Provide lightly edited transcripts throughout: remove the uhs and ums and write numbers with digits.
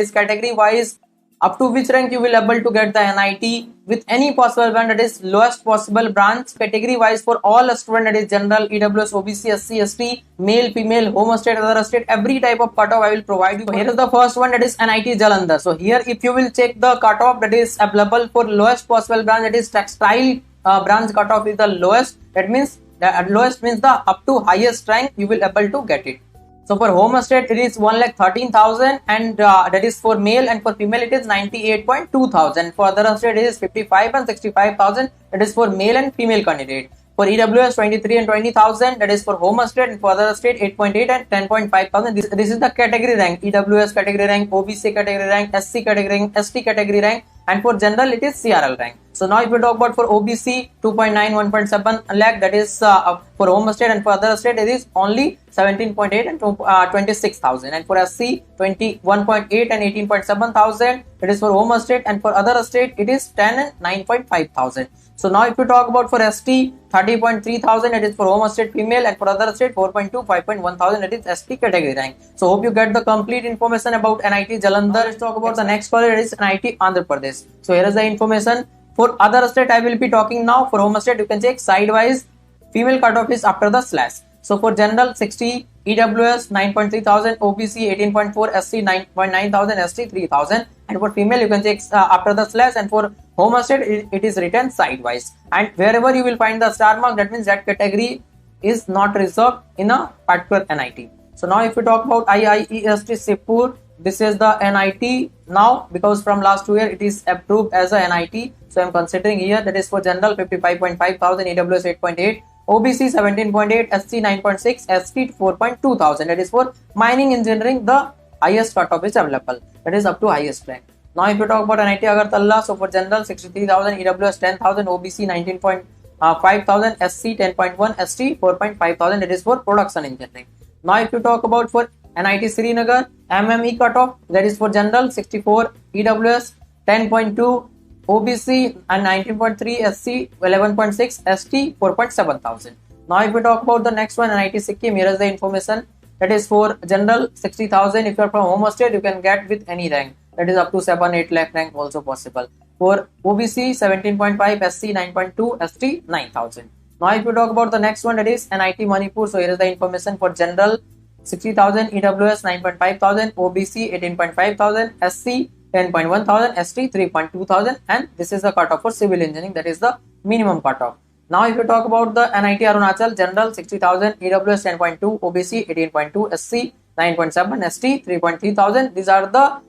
is category wise. Up to which rank you will able to get the NIT with any possible band, that is lowest possible branch. Category wise for all student, that is general, EWS, OBC, SC, ST, male, female, home state, other state, every type of cutoff I will provide you. So here is the first one, that is NIT Jalandhar. So here if you will check the cutoff that is available for lowest possible branch, that is textile branch cutoff is the lowest. That means the lowest means the up to highest rank you will able to get it. So for home state it is 1,13,000 and that is for male, and for female it is 98.2,000. For other state it is 55 and 65,000, that is for male and female candidate. For EWS 23 and 20,000, that is for home state, and for other state 8.8 and 10.5,000. This is the category rank: EWS category rank, OBC category rank, SC category rank, ST category rank, and for general it is CRL rank. So now if we talk about for OBC 2.9 1.7 lakh, that is for home state, and for other state it is only 17.8 and 26,000, and for SC 21.8 and 18.7 thousand, that is for home state, and for other state it is 10 and 9.5 thousand. So now if you talk about for ST 30.3 thousand, it is for home state female, and for other state 4.2 5.1 thousand, that is ST category rank. So hope you get the complete information about NIT Jalandhar. Let's talk about the next college, that is NIT Andhra Pradesh. So here is the information. For other state I will be talking now. For home state you can check sidewise. Female cutoff is after the slash. So for general 60, EWS 9.3 thousand, OBC 18.4, SC 9.9 thousand, ST 3,000, and for female you can check after the slash, and for home state it is written sidewise. And wherever you will find the star mark, that means that category is not reserved in a particular NIT. So now if we talk about IIIT Sipur, this is the NIT now, because from last 2 years it is approved as a NIT. So I am considering here, that is for general 55.5 thousand, EWS 8.8, OBC 17.8, SC 9.6, ST 4.2 thousand. That is for mining engineering, the highest cutoff is available, that is up to highest rank. Now if you talk about NIT Agartala, so for general 63,000, EWS 10,000, OBC 19.5 thousand, SC 10.1, ST 4.5 thousand, that is for production engineering. Now if you talk about for NIT Srinagar, MME cutoff, that is for general 64, EWS 10.2, OBC and 19.3, SC 11.6, ST 4.7 thousand. Now if we talk about the next one, NIT Sikkim, here is the information. That is for general 60,000. If you are from home state you can get with any rank, that is up to 7-8 lakh rank also possible. For OBC 17.5, SC 9.2, ST 9,000. Now if you talk about the next one, that is NIT Manipur. So here is the information. For general 60,000, EWS 9.5 thousand, OBC 18.5 thousand, SC 10.1 thousand, ST 3.2 thousand, and this is the cutoff for civil engineering, that is the minimum cutoff. Now if you talk about the NIT Arunachal, general 60,000, EWS 10.2, OBC 18.2, SC 9.7, ST 3.3 thousand. These are the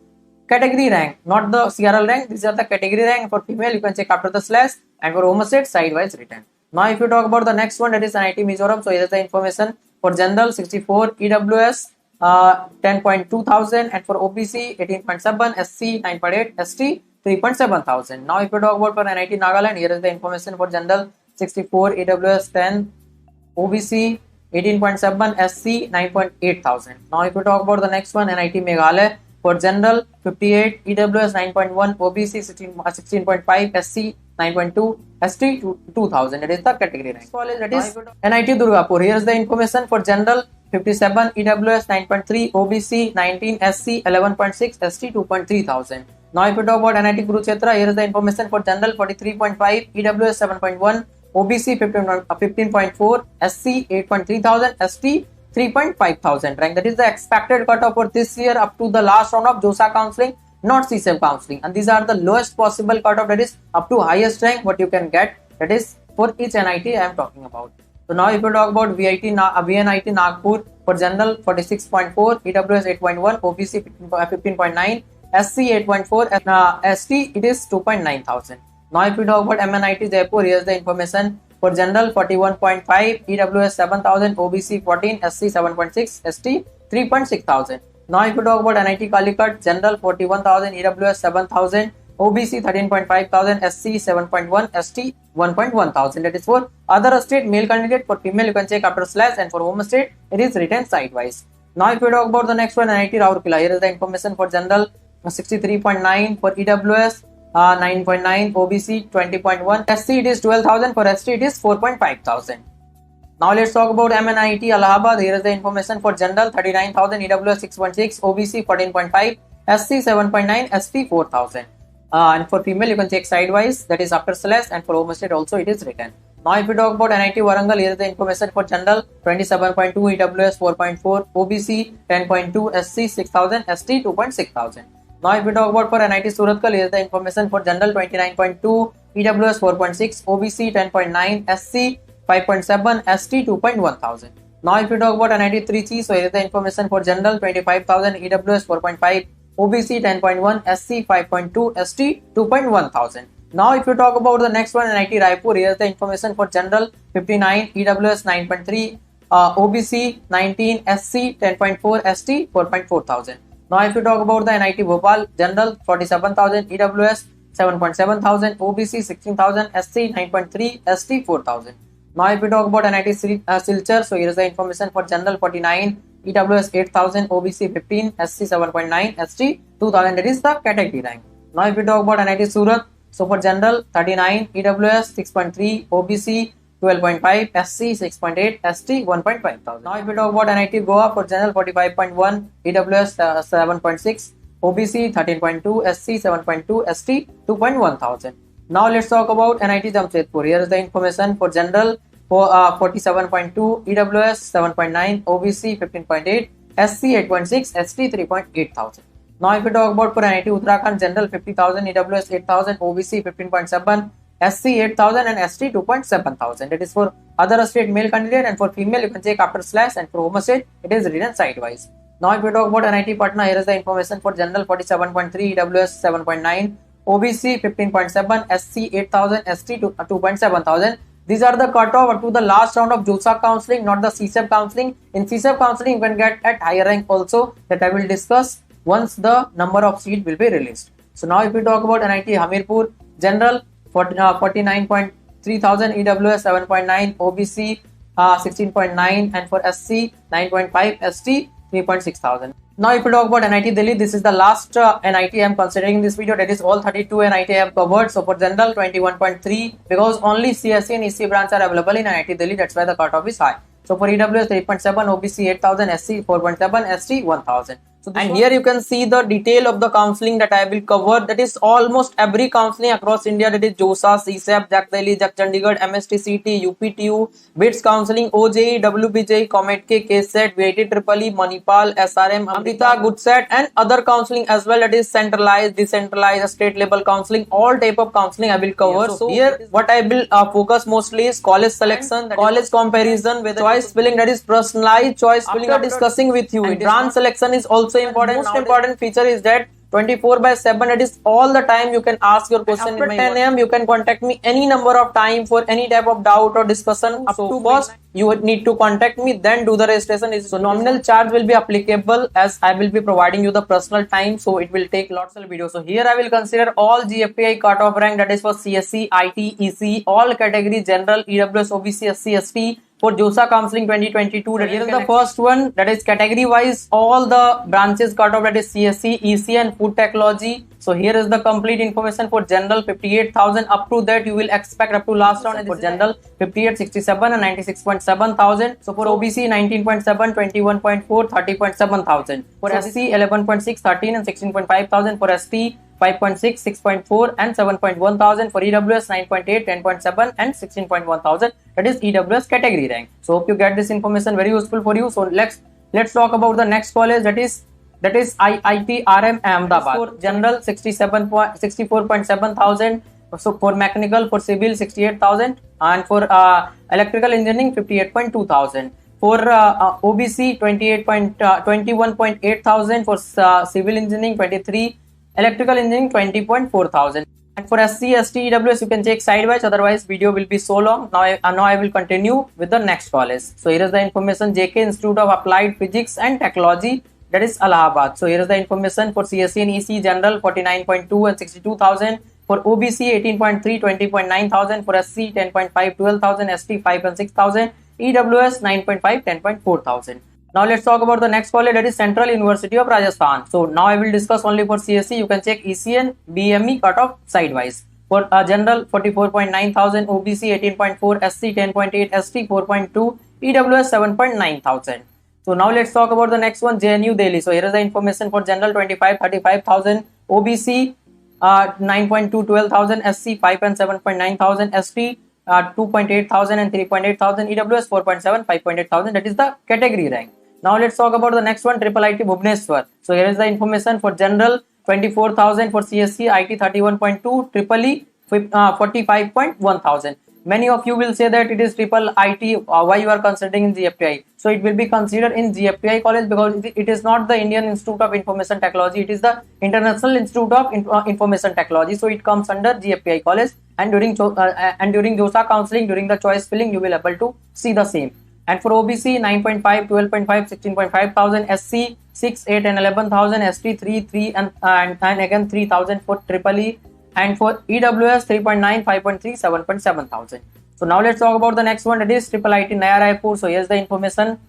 category rank, not the CRL rank. These are the category rank. For female you can check after the slash, and for home state sidewise written. Now if you talk about the next one, that is NIT Mizoram. So here is the information. For general 64, EWS 10.2 thousand, and for OBC 18.7, SC 9.8, ST 3.7 thousand. Now if you talk about for NIT Nagaland, here is the information. For general 64, EWS 10, OBC 18.7, SC 9.8 thousand. Now if you talk about the next one, NIT Meghalaya, for general 58, EWS 9.1, OBC 16.5, SC 9.2, ST 2,000. That is the category rank. College, that is NIT Durgapur. Here is the information. For general 57, EWS 9.3, OBC 19, SC 11.6, ST 2.3 thousand. Now if you talk about NIT Kurukshetra, here is the information. For general 43.5, EWS 7.1, OBC 15.4, SC 8.3 thousand, ST 3.5 thousand rank. That is the expected cutoff for this year up to the last round of Josaa counselling, not csab counselling, and these are the lowest possible cutoff, that is up to highest rank what you can get, that is for each NIT I am talking about. So now if you talk about VNIT Nagpur, for general 46.4, EWS 8.1, OBC 15.9, SC 8.4, and ST it is 2.9 thousand. Now if you talk about MNIT Jaipur, here is the information. For general 41.5, EWS 7,000, OBC 14, SC 7.6, ST 3.6 thousand. Now if you talk about NIT Calicut, general 41,000, EWS 7,000, OBC 13.5 thousand, SC 7.1, ST 1.1 thousand. That is for other state male candidate. For female you can check after slash, and for home state it is written sidewise. Now if you talk about the next one, NIT Rourkela, here is the information. For general 63.9, for EWS 9.9, OBC 20.1, SC it is 12,000, for ST it is 4.5 thousand. Now let's talk about MNIT Allahabad. Here is the information. For general 39,000, EWS 6.6, OBC 14.5, SC 7.9, ST 4,000. And for female, you can check sidewise, that is after slash, and for home state also it is written. Now, if you talk about NIT Warangal, here is the information for general 27.2, EWS 4.4, OBC 10.2, SC 6,000, ST 2.6,000. Now, if we talk about for NIT Surathkal, here is the information for general 29.2, EWS 4.6, OBC 10.9, SC 5.7, ST 2.1,000. Now, if we talk about NIT Trichy, so here is the information for general 25,000, EWS 4.5, OBC 10.1, SC 5.2, ST 2.1,000. Now, if you talk about the next one, NIT Raipur, here is the information for general 59, EWS 9.3, OBC 19, SC 10.4, ST 4.4,000. Now, if you talk about the NIT Bhopal, general 47,000, EWS 7.7,000, OBC 16,000, SC 9.3, ST 4,000. Now, if we talk about NIT Silchar, so here is the information for general 49, EWS 8,000, OBC 15, SC 7.9, ST 2,000. That is the category rank. Now, if we talk about NIT Surat, so for general 39, EWS 6.3, OBC 12.5, SC 6.8, ST 1.5,000. Now, if we talk about NIT Goa, for general 45.1, EWS 7.6, OBC 13.2, SC 7.2, ST 2.1,000. Now, let's talk about NIT Jamshedpur. Here is the information for general for 47.2, EWS 7.9, OBC 15.8, SC 8.6, ST 3.8,000. Now, if we talk about for NIT Uttarakhand, general 50,000, EWS 8,000, OBC 15.7, SC 8,000 and ST 2.7,000. That is for other state male candidate, and for female you can check after slash, and for home state it is written sidewise. Now, if we talk about NIT Patna, here is the information for general 47.3, EWS 7.9, OBC 15.7, SC 8,000, ST 2.7,000. These are the cutoff up to the last round of Josaa counselling, not the csab counselling. In csab counselling, you can get at higher rank also, that I will discuss once the number of seats will be released. So now, if we talk about NIT Hamirpur, general 49.3,000, EWS 7.9, OBC 16.9, and for SC 9.5, ST 3.6,000. Now, if we talk about NIT Delhi, this is the last NIT I am considering in this video. That is all 32 NIT I have covered. So for general 21.3, because only CSE and EC branch are available in NIT Delhi, that's why the cutoff is high. So for EWS 3.7, OBC 8,000, SC 4.7, ST 1,000. So and here you can see the detail of the counselling that I will cover. That is almost every counselling across India. That is Josaa, csab, JAC Delhi, JAC Chandigarh, MSTCT, UPTU, BITS counselling, OJE, WBJE, COMEDK, KSET, VIT EEE, Manipal, SRM, Amrita, GoodSet, and other counselling as well. That is centralized, decentralized, state level counselling. All type of counselling I will cover. So here what I will focus mostly is college selection, college comparison, with choice filling, that is personalized choice filling. After discussing with you, branch selection is also important. Most important feature is that 24/7, that is all the time you can ask your question. After 10 AM you can contact me any number of time for any type of doubt or discussion. So first you need to contact me, then do the registration. So nominal charge will be applicable, as I will be providing you the personal time, so it will take lots of videos. So here I will consider all GFTI cutoff rank, that is for CSE, IT, EC, all categories, general, EWS, OBC, SC, ST. For Josaa counselling 2022, that here is the first one, that is category wise all the branches cutoff, that is CSE, EC and food technology. So here is the complete information for general 58,000. Up to that you will expect up to last round. For general 58, 67 and 96.7 thousand. So for OBC 19.7, 21.4, 30.7 thousand. For SC 11.6, 13 and 16.5 thousand. For ST 5.6, 6.4 and 7.1 thousand. For EWS 9.8, 10.7 and 16.1 thousand. That is EWS category rank. So hope you get this information very useful for you. So let's talk about the next college, that is IIT RM Ahmedabad. For general 64.7 thousand. So for mechanical, for civil 68,000, and for electrical engineering 58.2 thousand. For OBC 21.8 thousand. For civil engineering 23, electrical engineering 20.4 thousand. And for SC, ST, EWS you can check sidewise, otherwise video will be so long. Now I will continue with the next college. So here is the information, JK Institute of Applied Physics and Technology, that is Allahabad. So here is the information for CSE and EC, general 49.2 and 62,000. For OBC 18.3, 20.9 thousand. For SC 10.5, 12,000. ST 5 and 6,000. EWS 9.5, 10.4 thousand. Now let's talk about the next college, that is Central University of Rajasthan. So now I will discuss only for CSE. You can check EC and BME cutoff sidewise. For general 44.9 thousand, OBC 18.4, SC 10.8, ST 4.2, EWS 7.9 thousand. So now let's talk about the next one, JNU Delhi. So here is the information for general 25,35,000, OBC 9.2 12,000, SC 5 and 7.9 thousand, ST 2.8 thousand and 3.8 thousand, EWS 4.7 5.8 thousand. That is the category rank. Now let's talk about the next one, IIIT Bhubaneswar. So here is the information for general 24,000, for CSC IT 31.2, IIIT 45.1 thousand. Many of you will say that it is IIIT, why you are considering in GFTI. So it will be considered in GFTI college because it is not the Indian Institute of Information Technology, it is the International Institute of Information Technology. So it comes under GFTI college, and during Josaa counselling, during the choice filling, you will able to see the same. And for OBC 9.5, 12.5, 16.5 thousand, SC 6, 8 and 11 thousand, ST 3 and again 3,000 for IIIT. And for EWS 3.9, 5.3, 7.7 thousand. So now let's talk about the next one, that is IIIT Naya Raipur. So here's the information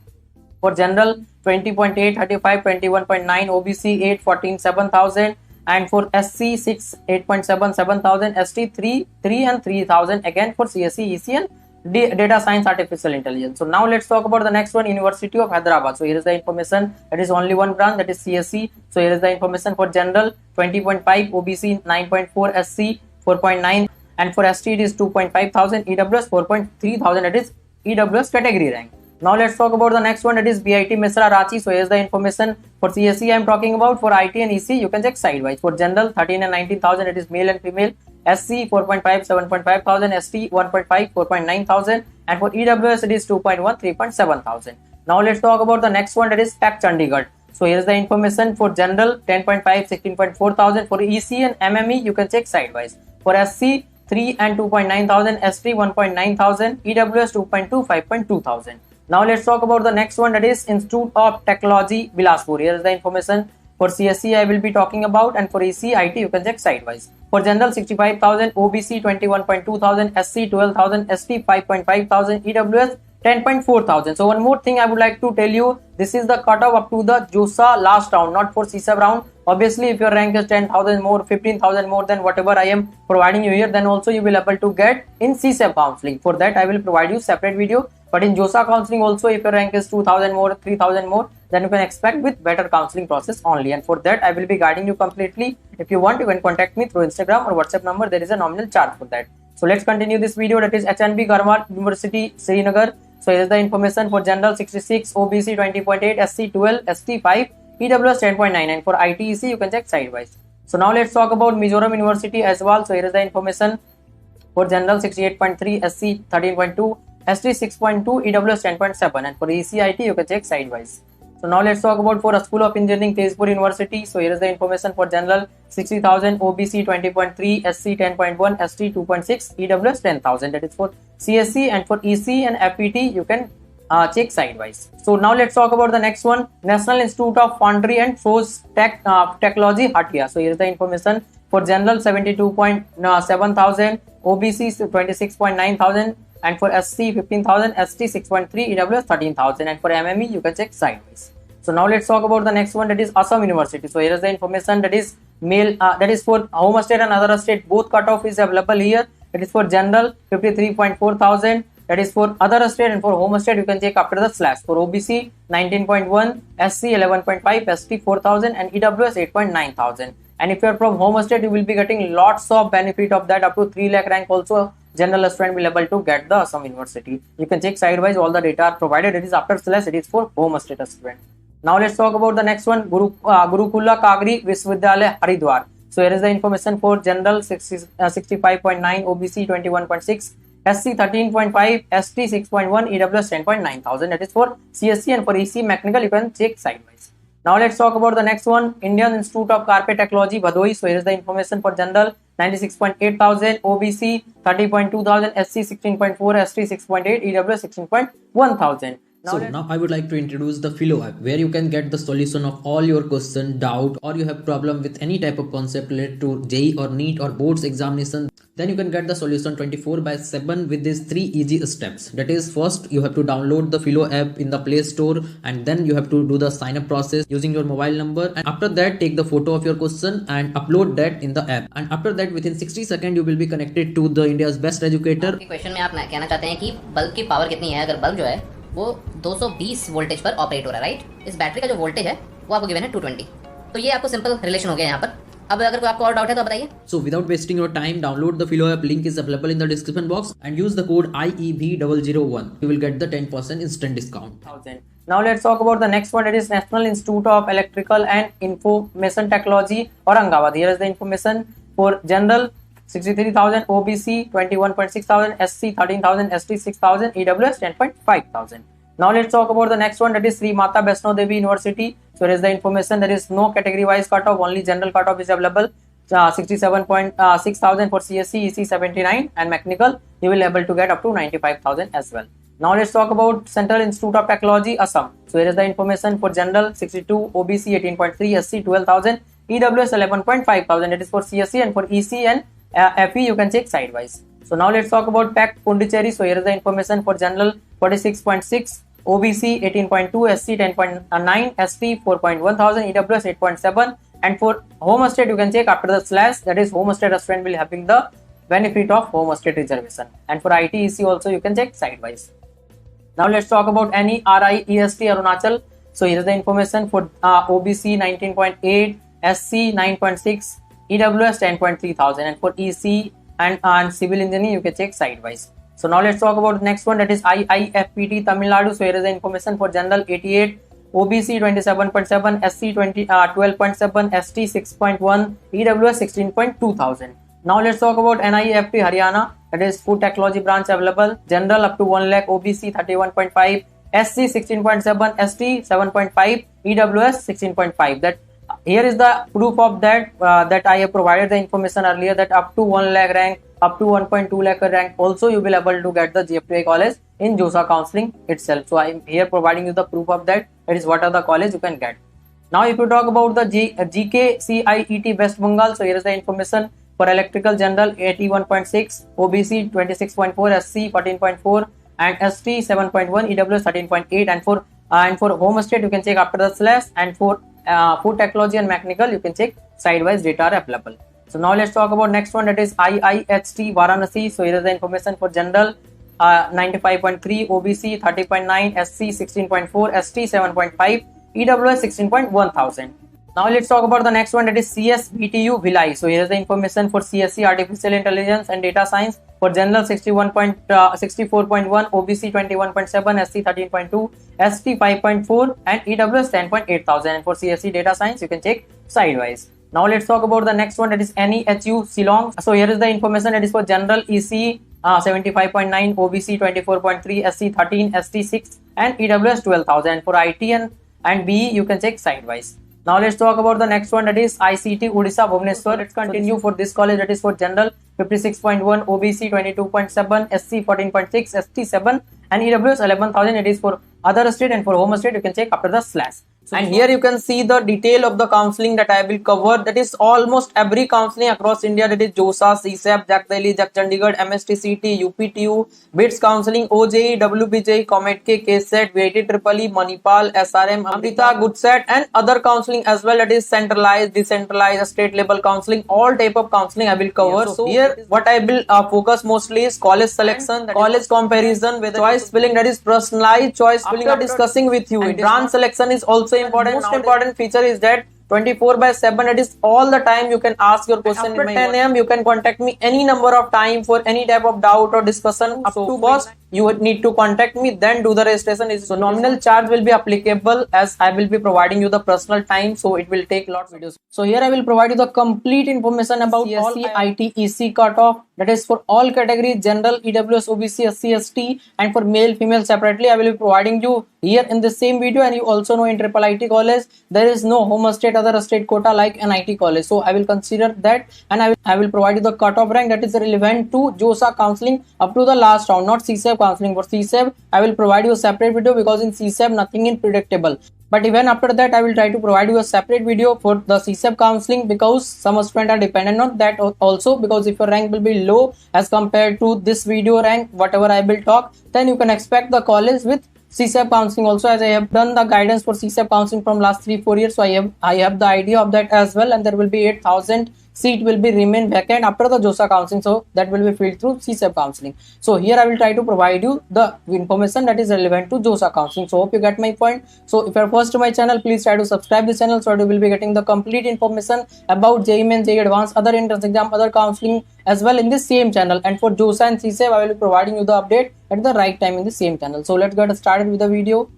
for general 20.8, 35, 21.9, OBC 8, 14, 7,000, and for SC 6, 8.7, 7,000, ST 3 and 3,000 again for CSC, EC and Data Science Artificial Intelligence. So now let's talk about the next one, University of Hyderabad. So here is the information, that is only one branch, that is CSC. So here is the information for general 20.5, OBC 9.4, SC 4.9, and for ST it is 2.5 thousand, EWS 4.3 thousand, that is EWS category rank. Now let's talk about the next one, that is BIT Misra Ranchi. So here's the information for CSC I am talking about. For IT and EC you can check sidewise. For general 13 and 19,000, it is male and female. SC 4.5, 7.5 thousand, ST 1.5, 4.9 thousand, and for EWS it is 2.1, 3.7 thousand. Now let's talk about the next one, that is Tech Chandigarh. So here's the information for general 10.5, 16.4 thousand, for EC and MME you can check sidewise. For SC 3 and 2.9 thousand, ST 1.9 thousand, EWS 2.2, 5.2 thousand. Now let's talk about the next one, that is Institute of Technology Bilaspur. Here is the information for CSC I will be talking about, and for EC IT you can check sidewise. For general 65,000, OBC 21.2 thousand, SC 12,000, ST 5.5 thousand, EWS 10.4 thousand. So one more thing I would like to tell you, this is the cutoff up to the Josaa last round, not for csab round. Obviously if your rank is 10,000 more, 15,000 more than whatever I am providing you here, then also you will able to get in csab counseling. For that I will provide you separate video. But in Josaa counseling also, if your rank is 2,000 more, 3,000 more, then you can expect with better counseling process only. And for that, I will be guiding you completely. If you want, you can contact me through Instagram or WhatsApp number. There is a nominal charge for that. So let's continue this video. That is HNB Garhwal University, Srinagar. So here is the information for general 66, OBC 20.8, SC 12, ST 5, EWS 10.9, and for ITEC you can check sidewise. So now let's talk about Mizoram University as well. So here is the information for general 68.3, SC 13.2, ST 6.2, EWS 10.7, and for ECIT you can check sidewise. So now let's talk about for a School of Engineering, Tezpur University. So here is the information for general 60,000, OBC 20.3, SC 10.1, ST 2.6, EWS 10,000. That is for CSC, and for EC and FET you can check sidewise. So now let's talk about the next one, National Institute of Foundry and Forge Technology, Hatia. So here is the information for general 72.7 thousand, OBC 26.9 thousand, and for SC 15,000, ST 6.3, EWS 13,000, and for MME you can check sideways. So now let's talk about the next one, that is Assam University. So here is the information, that is male, that is for home state and other state, both cutoff is available here. It is for general 53.4 thousand, that is for other state, and for home state you can check after the slash. For OBC 19.1, SC 11.5, ST 4,000, and EWS 8.9 thousand. And if you are from home state, you will be getting lots of benefit of that, up to 3 lakh rank also. General student will able to get the Assam University. You can check sidewise, all the data are provided. It is after slash, it is for home state student. Now let's talk about the next one, Gurukula Kagri Vishwavidyalaya Haridwar. So here is the information for general 65.9, OBC 21.6, SC 13.5, ST 6.1, EWS 10.9 thousand. That is for CSC, and for EC Mechanical you can check sidewise. Now let's talk about the next one, Indian Institute of Carpet Technology, Bhadoi. So here is the information for general 96.8 thousand, OBC 30.2 thousand, SC 16.4, ST 6.8, EWS 16.1 thousand. Now I would like to introduce the Philo app, where you can get the solution of all your question, doubt, or you have problem with any type of concept related to JEE or NIT or boards examination. Then you can get the solution 24/7 with these 3 easy steps. That is, first you have to download the Philo app in the Play Store, and then you have to do the sign up process using your mobile number, and after that take the photo of your question and upload that in the app, and after that within 60 seconds you will be connected to the India's best educator. Question में आप कहना चाहते हैं कि bulb की power कितनी है, अगर बल्ब जो है वो 220 वोल्टेज पर ऑपरेट हो रहा है, राइट। इस बैटरी का जो वोल्टेज है वो आपको गिवन है 220। तो ये आपको सिंपल रिलेशन हो गया यहाँ पर। अब अगर कोई आपको और डाउट है तो बताइए। So without wasting your time, download the Philo app. Link is available in the description box and use the code IEB001. You will get the 10% instant discount. Now let's talk about the next one. It is National Institute of Electrical and Information Technology, Aurangabad. Here is the information for general 63,000, OBC 21,600, SC 13,000, ST 6,000, EWS 10,500. Now let's talk about the next one. That is Sri Mata Vaishno Devi University. So here is the information. There is no category wise cutoff, only general cutoff is available. 67,600 for CSC, EC 79, and mechanical you will able to get up to 95,000 as well. Now let's talk about Central Institute of Technology, Assam. So here is the information for general 62, OBC 18.3, SC 12,000, EWS 11,500. It is for CSC, and for EC and FE you can check sidewise. So now let's talk about PACT Pondicherry. So here is the information for general 46.6, OBC 18.2, SC 10.9, ST 4.1000, EWS 8.7, and for home state you can check after the slash, that is home state student will having the benefit of home state reservation, and for IT EC also you can check sidewise. Now let's talk about any RIEST Arunachal. So here is the information for OBC 19.8, SC 9.6, EWS 10.3000, and for EC and civil engineering you can check sidewise. So now let's talk about the next one, that is IIFPT Tamil Nadu. So here is the information for general 88, OBC 27.7, SC 12.7, ST 6.1, EWS 16.2000. Now let's talk about NIFT Haryana, that is food technology branch available, general up to 1 lakh, OBC 31.5, SC 16.7, ST 7.5, EWS 16.5. That here is the proof of that that I have provided the information earlier, that up to 1 lakh rank, up to 1.2 lakh rank also you will able to get the GFTI college in Josaa counselling itself. So I am here providing you the proof of that. That is what are the college you can get. Now if you talk about the GKCIET West Bengal, so here is the information for electrical general 81.6, OBC 26.4, SC 14.4, and ST 7.1, EWS 13.8, and for home state you can check after the slash, and for food technology and mechanical you can check sidewise data are available. So now let's talk about next one, that is IIHT Varanasi. So here is the information for general 95.3, OBC 30.9, SC 16.4, ST 7.5, EWS 16.1000. Now let's talk about the next one, that is CSBTU Bhilai. So here is the information for CSC Artificial Intelligence and Data Science for general 64.1, OBC 21.7, SC 13.2, ST 5.4, and EWS 10.8000. And for CSC Data Science you can check sidewise. Now let's talk about the next one, that is NEHU Shillong. So here is the information, that is for general EC 75.9, OBC 24.3, SC 13, ST 6, and EWS 12,000. For IT and BE you can check sidewise. Now let's talk about the next one, that is ICT Odisha Bhubaneswar. Let's continue for this college, that is for general 56.1, OBC 22.7, SC 14.6, ST 7, and EWS 11,000. It is for other state, and for home state you can check after the slash. So and here you can see the detail of the counselling that I will cover. That is almost every counselling across India, that is Josaa, csab, JAC Delhi, JAC Chandigarh, MSTCT, UPTU, BITS counselling, OJE, WBJE, COMEDK, KSET, VIT EEE, Manipal, SRM, Amrita, GoodSet, and other counselling as well. That is centralized, decentralized, state level counselling, all type of counselling I will cover. So here what I will focus mostly is college selection, college comparison with choice filling, that is personalized choice filling. After discussing with you, branch selection is also important. Most important feature is that 24/7, it is all the time you can ask your question. After 10 AM you can contact me any number of time for any type of doubt or discussion. Up to first you would need to contact me, then do the registration. So nominal charge will be applicable, as I will be providing you the personal time, so it will take lots of videos. So here I will provide you the complete information about CSC, IT, EC cutoff, that is for all categories, general, EWS, OBC, SC, ST, and for male, female separately. I will be providing you here in the same video. And you also know in IIIT college there is no home state other state quota like NIT college, so I will consider that, and I will provide you the cutoff rank that is relevant to Josaa counselling up to the last round, not CSAB counselling. For CSAB I will provide you a separate video, because in CSAB nothing is predictable. But even after that I will try to provide you a separate video for the CSAB counselling, because some students are dependent on that also, because if your rank will be low as compared to this video rank, whatever I will talk, then you can expect the college with CSAB counseling also, as I have done the guidance for CSAB counseling from last 3-4 years, so I have the idea of that as well, and there will be 8,000 seat will be remain vacant after the Josaa counseling, so that will be filled through CSAB counseling. So here I will try to provide you the information that is relevant to Josaa counseling. So hope you get my point. So if you are first to my channel, please try to subscribe this channel so you will be getting the complete information about JEE Main, JEE Advanced, other entrance exam, other counseling as well in the same channel. And for Josaa and CSAB, I will be providing you the update at the right time in the same channel. So let's get started with the video.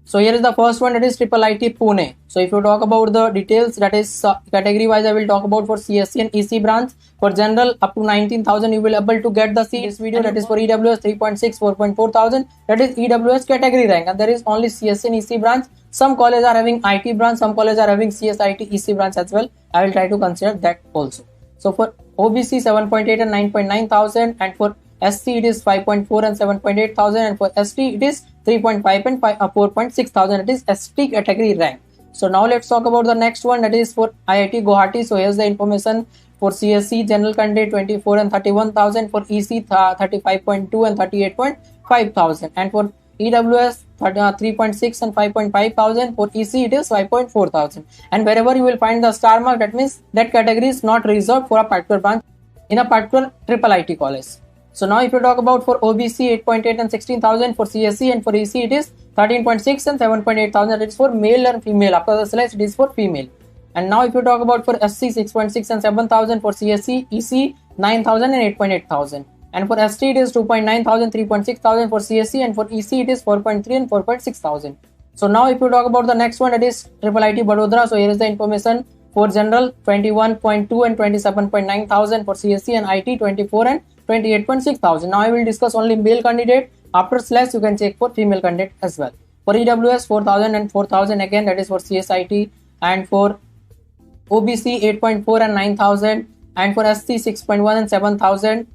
So here is the first one, that is IIIT Pune. So if you talk about the details, that is category wise, I will talk about for CSC and EC branch. For general, up to 19,000 you will able to get the seat. This video, that is for EWS 3.6, 4.4 thousand, that is EWS category rank, and there is only CSC and EC branch. Some colleges are having IT branch, some colleges are having CSIT EC branch as well. I will try to consider that also. So for OBC 7.8 and 9.9 thousand, and for SC it is 5.4 and 7.8 thousand, and for ST it is 3.5 and 4.6 thousand. It is ST category rank. So now let's talk about the next one, that is for IIT Guwahati. So here's the information for CSC general candidate 24 and 31,000, for EC 35.2 and 38.5 thousand, and for EWS 3.6 and 5.5 thousand. For EC it is 5.4 thousand. And wherever you will find the star mark, that means that category is not reserved for a particular branch in a particular IIIT college. So now if you talk about for OBC 8.8 and 16,000, for CSC and for EC it is 13.6 and 7.8 thousand. It is for male and female. After the slash it is for female. And now if you talk about for SC 6.6 and 7,000, for CSC, EC 9,000 and 8.8 thousand. And for ST it is 2.9 thousand, 3.6 thousand for CSC, and for EC it is 4.3 and 4.6 thousand. So now if you talk about the next one, it is IIIT Vadodara. So here is the information for general 21.2 and 27.9 thousand, for CSC and IT 24 and 28.6 thousand. Now I will discuss only male candidate. After slash you can check for female candidate as well. For EWS 4,000 and 4,000 again, that is for CSIT, and for OBC 8.4 and 9,000, and for SC 6.1 and 7,000,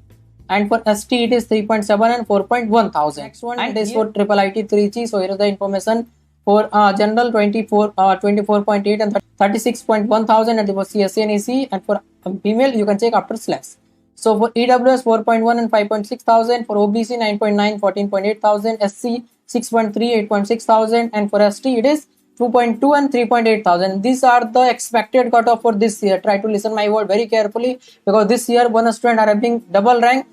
and for ST it is 3.7 and 4.1 thousand. Next one, and it is for IIIT Trichy. So here is the information for general 24.8 and 36.1 thousand, and for CSC and EC, and for female you can check after slash. So for EWS 4.1 and 5.6 thousand, for OBC 9.9, 14.8 thousand, SC 6.3, 8.6 thousand, and for ST it is 2.2 and 3.8 thousand. These are the expected cutoff for this year. Try to listen my word very carefully, because this year one student are having double rank,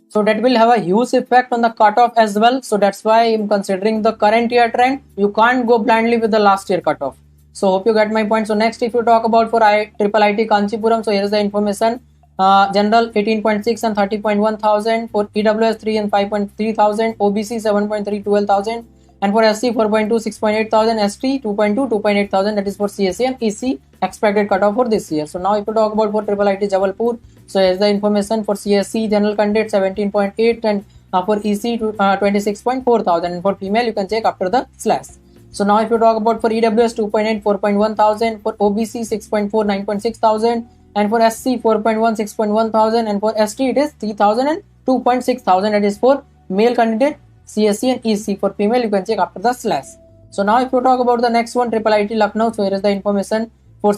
so that will have a huge effect on the cutoff as well. So that's why I'm considering the current year trend. You can't go blindly with the last year cutoff. So hope you get my point. So next, if you talk about for IIIT Kanchipuram, so here is the information. General 18.6 and 30.1 thousand, for EWS 3 and 5.3 thousand, OBC 7.3, 12,000, and for SC 4.2, 6.8 thousand, ST 2.2, 2.8 thousand. That is for CSC and EC expected cutoff for this year. So now if you talk about for IIIT Jabalpur, so here's the information for CSC general candidate 17.8, and for EC 26.4 thousand, and for female you can check after the slash. So now if you talk about for EWS 2.8, 4.1 thousand, for OBC 6.4, 9.6 thousand, and for SC 4.1, 6.1 thousand, and for ST it is 3,000 and 2.6 thousand. That is for male candidate CSC and EC. For female you can check after the slash. So now if you talk about the next one, IIIT Lucknow, so here is the information for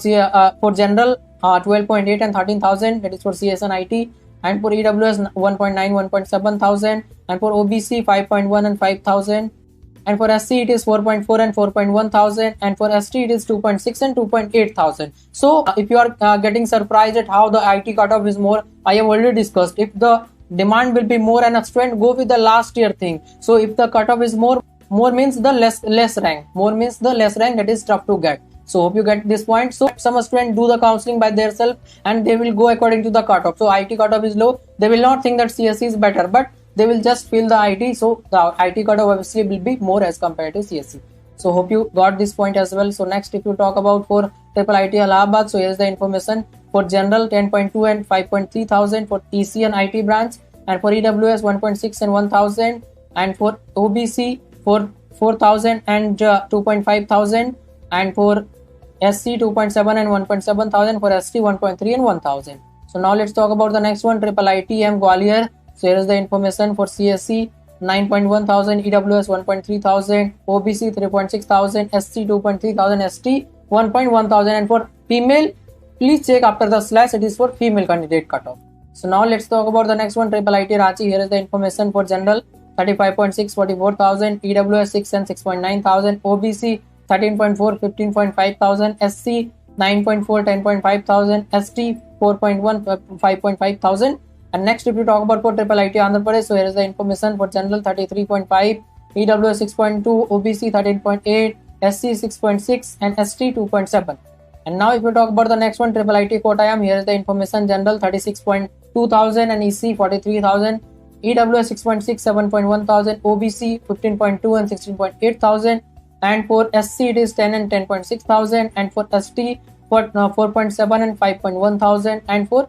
general 12.8 and 13,000, that is for CS and IT, and for EWS 1.9, 1.7 thousand, and for OBC 5.1 and 5,000, and for SC it is 4.4 and 4.1 thousand, and for ST it is 2.6 and 2.8 thousand. So if you are getting surprised at how the IT cutoff is more, I have already discussed. If the demand will be more and a student go with the last year thing. So if the cutoff is more means the less rank, more means the less rank, that is tough to get. So hope you get this point. So some students do the counseling by themselves and they will go according to the cutoff. So IT cutoff is low, they will not think that CSC is better, but they will just feel the IT. So the IT cutoff obviously will be more as compared to CSC. So hope you got this point as well. So next, if you talk about for IIIT Allahabad, so here's the information for general 10.2 and 5.3 thousand, for EC and IT branch, and for EWS 1.6 and 1,000, and for OBC for 4,000 and 2.5 thousand, and for SC 2.7 and 1.7 thousand, for ST 1.3 and 1,000. So now let's talk about the next one, IIIT M Gwalior. So here is the information for CSC 9.1 thousand, EWS 1.3 thousand, OBC 3.6 thousand, SC 2.3 thousand, ST 1.1 thousand, and for female, please check after the slash, it is for female candidate cutoff. So now let's talk about the next one, IIIT Ranchi. Here is the information for general 35.6 44,000, EWS 6 and 6.9 thousand, OBC 13.4 15.5 thousand, SC 9.4 10.5 thousand, ST 4.1 5.5 thousand. And next, if you talk about for triple IT Andhra Pradesh, so here is the information for general 33.5, EWS 6.2, OBC 13.8, SC 6.6 and ST 2.7. And now if you talk about the next one, triple IT Kottayam, here is the information: general 36.2 thousand and EC 43,000, EWS 6.6 7.1 thousand, OBC 15.2 and 16.8 thousand, and for SC it is 10 and 10.6 thousand, and for ST for 4.7 and 5.1 thousand. And for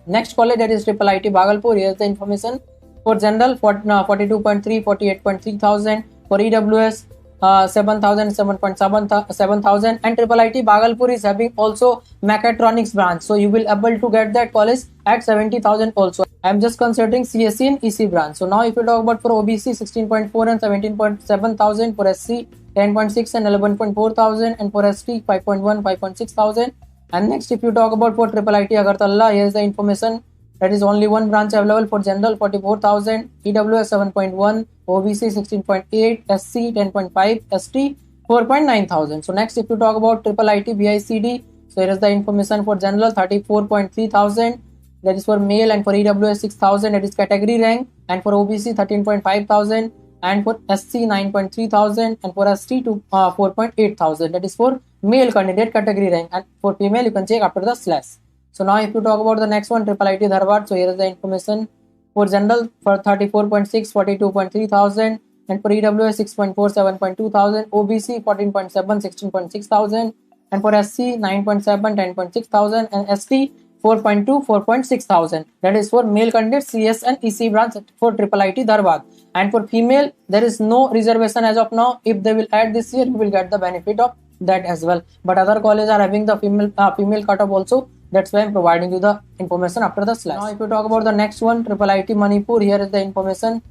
next college, that is triple IT Bhagalpur, here is the information for general 42.3 48.3 thousand, for EWS 7,000 7.7 thousand, and triple IT Bhagalpur is having also mechatronics branch, so you will able to get that college at 70,000 also. I am just considering CSE and EC branch. So now if you talk about for OBC 16.4 and 17.7 thousand, for SC 10.6 and 11.4 thousand, and for ST 5.1 5.6 thousand. And next, if you talk about for triple IT Agartala, here is the information: that is only one branch available for general 44,000, EWS 7.1, OBC 16.8, SC 10.5, ST 4.9 thousand. So next, if you talk about triple IT BICD, so here is the information for general 34.3 thousand, that is for male, and for EWS 6,000, that is category rank, and for OBC 13.5 thousand, and for SC 9.3 thousand, and for ST 4.8 thousand, that is for male candidate category rank, and for female you can check after the slash. So now if you talk about the next one, triple IT Dharwad, so here is the information for general for 34.6 42.3 thousand, and for EWS 6.4 7.2 thousand, OBC 14.7 16.6 thousand, and for SC 9.7 10.6 thousand, and ST 4.2 4.6 thousand. That is for male candidate CS and EC branch for triple IT Dharwad. And for female, there is no reservation as of now. If they will add this year, you will get the benefit of that as well. But other colleges are having the female cutoff also. That's why I'm providing you the information after the slash. Now if you talk about the next one, triple IT Manipur, here is the information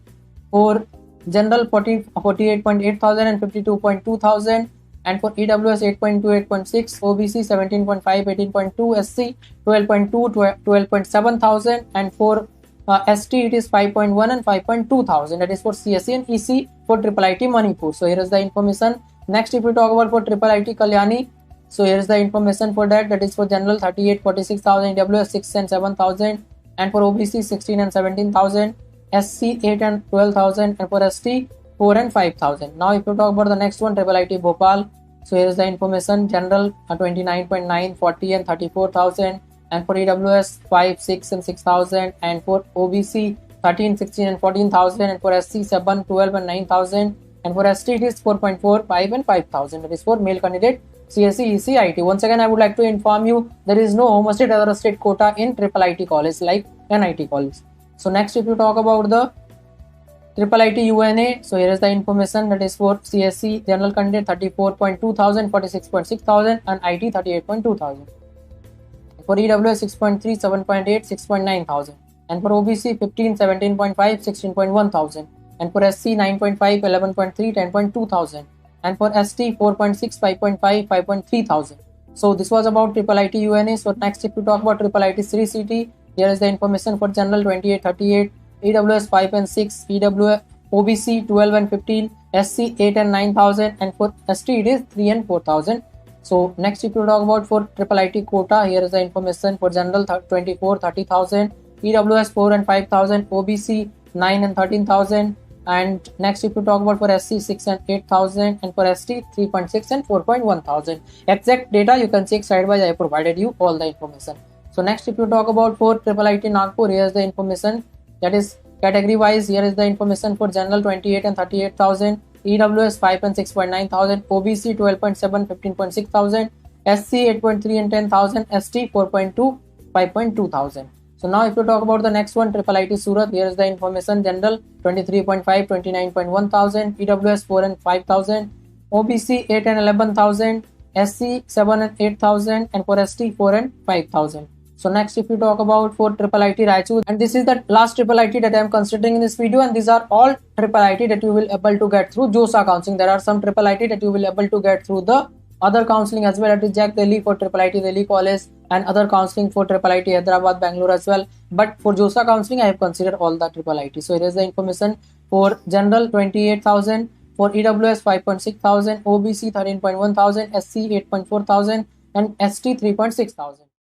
for general 48.8 thousand and 52.2 thousand, and for EWS 8.2 8.6, OBC 17.5 18.2, SC 12.2 12.7 thousand, and for ST it is 5.1 and 5.2 thousand. That is for CSE and EC for triple IT Manipur. So here is the information. Next, if we talk about for triple IT Kalyani, so here is the information for that. That is for general 38 46,000, EWS 6 and 7,000, and for OBC 16 and 17,000, SC 8 and 12,000, and for ST 4 and 5,000. Now if you talk about the next one, triple IT Bhopal, so here is the information: general 29.9 40 and 34,000, and for EWS 5 6 and 6,000, and for OBC 13 16 and 14,000, and for SC 7 12 and 9,000, and for ST it is 4.4 5 and 5,000. That is for male candidate CSE, EC, IT. Once again, I would like to inform you, there is no home state other state quota in triple IT college like NIT college. So next, if you talk about the triple IT UNA, so here is the information: that is for CSE general candidate 34.2 thousand, 46.6 thousand, and IT 38.2 thousand. For EWS 6.3 7.8 6.9 thousand, and for OBC 15 17.5 16.1 thousand, and for SC 9.5 11.3 10.2 thousand, and for ST 4.6 5.5 5.3 thousand. So this was about triple IT UNA. So next, if you talk about triple IT Sri City, here is the information for general 28 38, EWS 5 and 6, EWS OBC 12 and 15, SC 8 and 9,000, and for ST it is 3 and 4,000. So next, if you talk about for triple IT quota, here is the information for general 24 30,000, EWS 4 and 5,000, OBC 9 and 13,000. And next, if you talk about for SC 6 and 8,000, and for ST 3.6 and 4.1 thousand. Exact data you can check side by side. I provided you all the information. So next, if you talk about for triple IT Nagpur, here is the information, that is category wise. Here is the information for general 28 and 38,000, EWS 5 and 6.9 thousand, OBC 12.7 15.6 thousand, SC 8.3 and 10,000, ST 4.2 5.2 thousand. So now if you talk about the next one, triple IT Surat, here is the information: general 23.5 29.1 thousand, EWS 4 and 5,000, OBC 8 and 11,000, SC 7 and 8,000, and for ST 4 and 5,000. So next, if you talk about for triple IT Raichur, and this is the last triple IT that I am considering in this video, and these are all triple IT that you will able to get through Josaa counseling. There are some triple IT that you will able to get through the other counseling as well, that is Jack Delhi for triple IT Delhi College, and other counseling for triple IT Hyderabad, Bangalore as well. But for Josaa counseling, I have considered all the triple IT. So here is the information For general 28,000, for EWS 5.6 thousand, OBC 13.1 thousand, SC 8.4 thousand, and ST 3.6 thousand.